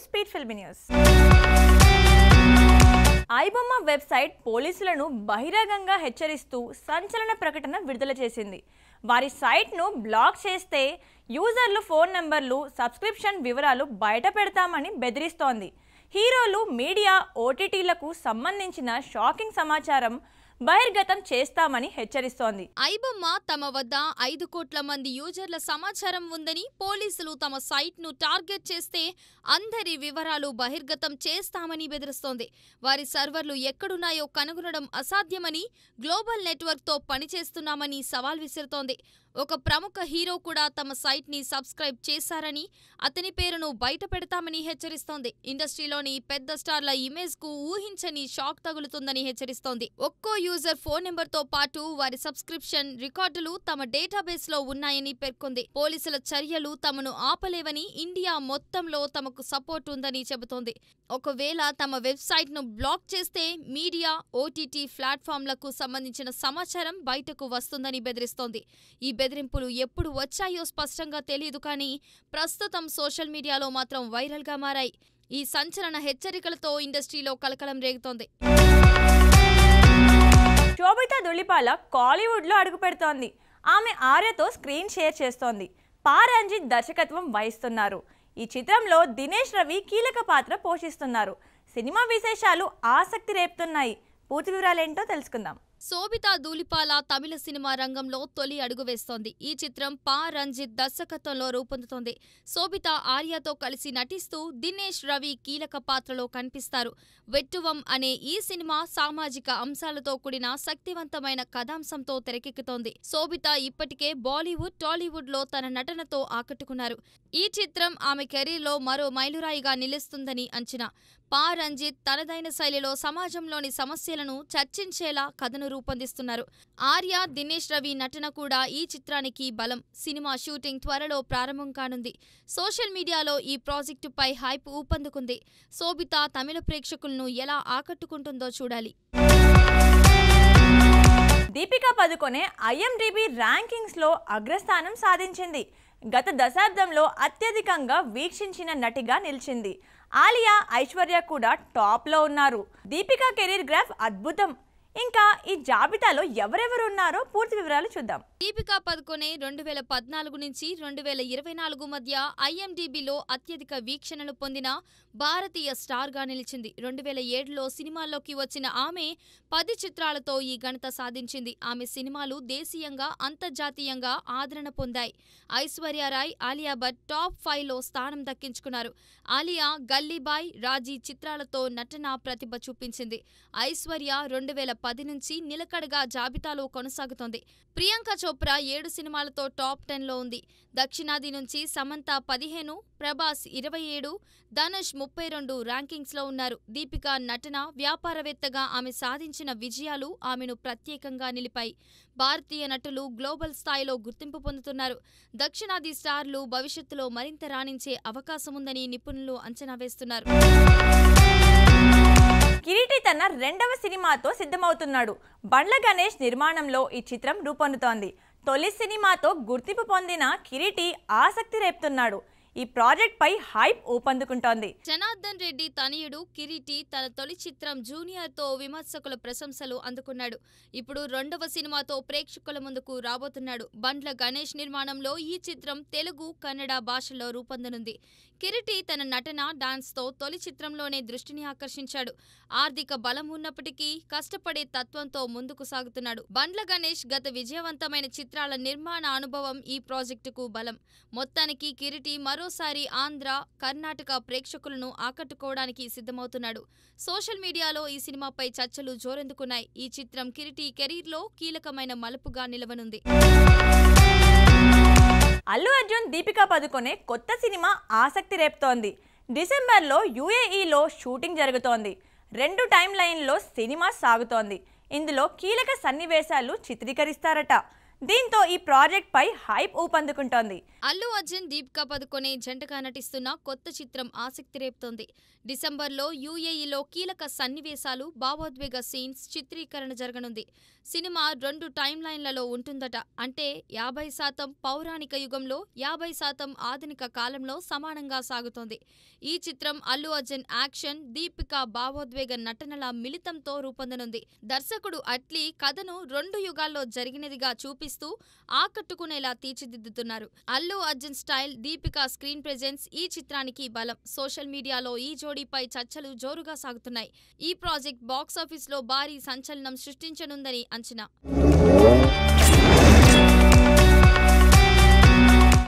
Speed film news. IBomma website పోలీసులను బహిరంగంగా హెచ్చరిస్తూ సంచలన ప్రకటన విడుదల చేసింది. వారి సైట్ను బ్లాక్ చేస్తే యూజర్లు ఫోన్ నంబర్లు, సబ్స్క్రిప్షన్ వివరాలు బయట పెడతామని బెదిరిస్తోంది. హీరోలు, మీడియా, ఓటీటీలకు సంబంధించిన షాకింగ్ సమాచారం బహిర్గతం చేస్తామని హెచ్చరిస్తోంది. ఐబొమ్మ తమ వద్ద 5 కోట్ల మంది యూజర్ల సమాచారం ఉందని, పోలీసులు తమ సైట్ను టార్గెట్ చేస్తే అందరి వివరాలు బహిర్గతం చేస్తామని బెదిరిస్తోంది. వారి సర్వర్లు ఎక్కడున్నాయో కనుగొనడం అసాధ్యమని, గ్లోబల్ నెట్వర్క్తో పనిచేస్తున్నామని సవాల్ విసురుతోంది. ఒక ప్రముఖ హీరో కూడా తమ సైట్ని సబ్స్క్రైబ్ చేశారని, అతని పేరును బయట పెడతామని హెచ్చరిస్తోంది. ఇండస్ట్రీలోని పెద్ద స్టార్ల ఇమేజ్కు ఊహించని షాక్ తగులుతుందని హెచ్చరిస్తోంది. ఒక్కో యూజర్ ఫోన్ నెంబర్తో పాటు వారి సబ్స్క్రిప్షన్ రికార్డులు తమ డేటాబేస్లో ఉన్నాయని పేర్కొంది. పోలీసుల చర్యలు తమను ఆపలేవని, ఇండియా మొత్తంలో తమకు సపోర్ట్ ఉందని చెబుతోంది. ఒకవేళ తమ వెబ్సైట్ను బ్లాక్ చేస్తే మీడియా, ఓటీటీ ప్లాట్ఫామ్లకు సంబంధించిన సమాచారం బయటకు వస్తుందని బెదిరిస్తోంది. ఈ బెదిరింపులు ఎప్పుడు వచ్చాయో స్పష్టంగా తెలియదు, కానీ ప్రస్తుతం సోషల్ మీడియాలో మాత్రం వైరల్గా మారాయి. ఈ సంచలన హెచ్చరికలతో ఇండస్ట్రీలో కలకలం రేగుతోంది. శోభితా ధుళిపాల కాలీవుడ్లో అడుగుపెడుతోంది. ఆమె ఆర్యతో స్క్రీన్ షేర్ చేస్తోంది. పా రంజిత్ దర్శకత్వం వహిస్తున్నారు. ఈ చిత్రంలో దినేష్ రవి కీలక పాత్ర పోషిస్తున్నారు. సినిమా విశేషాలు ఆసక్తి రేపుతున్నాయి. పూర్తి వివరాలేంటో తెలుసుకుందాం. శోభితా ధూళిపాల తమిళ సినిమా రంగంలో తొలి అడుగు వేస్తోంది. ఈ చిత్రం పా రంజిత్ దర్శకత్వంలో రూపొందుతోంది. శోభిత ఆర్యతో కలిసి నటిస్తూ దినేష్ రవి కీలక పాత్రలో కనిపిస్తారు. వెట్టువం అనే ఈ సినిమా సామాజిక అంశాలతో కూడిన శక్తివంతమైన కథాంశంతో తెరకెక్కుతోంది. శోభిత ఇప్పటికే బాలీవుడ్, టాలీవుడ్ లో తన నటనతో ఆకట్టుకున్నారు. ఈ చిత్రం ఆమె కెరీర్లో మరో మైలురాయిగా నిలుస్తుందని అంచనా. పా రంజిత్ తనదైన శైలిలో సమాజంలోని సమస్యలను చర్చించేలా కథను రూపొందిస్తున్నారు. ఆర్య, దినేష్ రవి నటన కూడా ఈ చిత్రానికి బలం. సినిమా షూటింగ్ త్వరలో ప్రారంభం కానుంది. సోషల్ మీడియాలో ఈ ప్రాజెక్టుపై హైప్ ఊపందుకుంది. శోభిత తమిళ ప్రేక్షకులను ఎలా ఆకట్టుకుంటుందో చూడాలి. దీపికా పదుకొనే ఐఎండిబి ర్యాంకింగ్స్లో అగ్రస్థానం సాధించింది. గత దశాబ్దంలో అత్యధికంగా వీక్షించిన నటిగా నిలిచింది. ఆలియా, ఐశ్వర్య కూడా టాప్లో ఉన్నారు. దీపికా కెరీర్ గ్రాఫ్ అద్భుతం. ఇంకా ఈ జాబితాలో ఎవరెవరు ఉన్నారో పూర్తి వివరాలు చూద్దాం. దీపికా పదుకొనే 2014 నుంచి 2024 మధ్య ఐఎండిబిలో అత్యధిక వీక్షణలు పొందిన భారతీయ స్టార్గా నిలిచింది. 2007లో సినిమాల్లోకి వచ్చిన ఆమె 10 చిత్రాలతో ఈ ఘనత సాధించింది. ఆమె సినిమాలు దేశీయంగా, అంతర్జాతీయంగా ఆదరణ పొందాయి. ఐశ్వర్య రాయ్, ఆలియా భట్ టాప్ 5లో స్థానం దక్కించుకున్నారు. ఆలియా గల్లీబాయ్, రాజీ చిత్రాలతో నటన ప్రతిభ చూపించింది. ఐశ్వర్య 2010 నుంచి నిలకడగా జాబితాలో కొనసాగుతోంది. ప్రియాంక చోప్రా 7 సినిమాలతో టాప్ 10లో ఉంది. దక్షిణాది నుంచి సమంత 15, ప్రభాస్ 27, ధనుష్ 32 ర్యాంకింగ్స్లో ఉన్నారు. దీపిక నటన, వ్యాపారవేత్తగా ఆమె సాధించిన విజయాలు ఆమెను ప్రత్యేకంగా నిలిపాయి. భారతీయ నటులు గ్లోబల్ స్థాయిలో గుర్తింపు పొందుతున్నారు. దక్షిణాది స్టార్లు భవిష్యత్తులో మరింత రాణించే అవకాశముందని నిపుణులు అంచనా వేస్తున్నారు. కిరీటి తన 2వ సినిమాతో సిద్ధమవుతున్నాడు. బండ్ల గణేష్ నిర్మాణంలో ఈ చిత్రం రూపొందుతోంది. తొలి సినిమాతో గుర్తింపు పొందిన కిరీటి ఆసక్తి రేపుతున్నాడు. ఈ ప్రాజెక్ట్ పై హైప్ ఊపందుకుంటోంది. జనార్దన్ రెడ్డి తనయుడు కిరీటి తన తొలి చిత్రం జూనియర్తో విమర్శకుల ప్రశంసలు అందుకున్నాడు. ఇప్పుడు 2వ సినిమాతో ప్రేక్షకుల ముందుకు రాబోతున్నాడు. బండ్ల గణేష్ నిర్మాణంలో ఈ చిత్రం తెలుగు, కన్నడ భాషల్లో రూపొందనుంది. కిరీటి తన నటన, డాన్స్తో తొలి చిత్రంలోనే దృష్టిని ఆకర్షించాడు. ఆర్థిక బలం ఉన్నప్పటికీ కష్టపడే తత్వంతో ముందుకు సాగుతున్నాడు. బండ్ల గణేష్ గత విజయవంతమైన చిత్రాల నిర్మాణ అనుభవం ఈ ప్రాజెక్టుకు బలం. మొత్తానికి కిరీటి మరోసారి ఆంధ్ర, కర్ణాటక ప్రేక్షకులను ఆకట్టుకోవడానికి సిద్ధమవుతున్నాడు. సోషల్ మీడియాలో ఈ సినిమాపై చర్చలు జోరెందుకున్నాయి. ఈ చిత్రం కిరీటి కెరీర్లో కీలకమైన మలుపుగా నిలవనుంది. అల్లు అర్జున్, దీపికా పదుకొనే కొత్త సినిమా ఆసక్తి రేపుతోంది. డిసెంబర్లో యుఏఈలో షూటింగ్ జరుగుతోంది. 2 టైమ్ లైన్లో సినిమా సాగుతోంది. ఇందులో కీలక సన్నివేశాలు చిత్రీకరిస్తారట. దీంతో ఈ ప్రాజెక్ట్ పై హైప్ ఊపందుకుంటోంది. అల్లు అర్జున్, దీపికా పదుకొనే జంటగా నటిస్తున్న కొత్త చిత్రం ఆసక్తి రేపుతోంది. డిసెంబర్లో యూఏఈలో కీలక సన్నివేశాలు, భావోద్వేగ సీన్స్ చిత్రీకరణ జరగనుంది. సినిమా 2 టైమ్ లైన్లలో ఉంటుందట. అంటే 50% పౌరాణిక యుగంలో, 50% ఆధునిక కాలంలో సమానంగా సాగుతోంది. ఈ చిత్రం అల్లు అర్జున్ యాక్షన్, దీపిక భావోద్వేగ నటనల మిళితంతో రూపొందనుంది. దర్శకుడు అట్లీ కథను 2 యుగాల్లో జరిగినదిగా చూపిస్తూ ఆకట్టుకునేలా తీర్చిదిద్దుతున్నారు. Allu Arjun style, Deepika screen presence ఈ చిత్రానికి బలం. సోషల్ మీడియాలో ఈ జోడీపై చర్చలు జోరుగా సాగుతున్నాయి. ఈ ప్రాజెక్ట్ బాక్సాఫీస్లో భారీ సంచలనం సృష్టించనుందని అంచనా.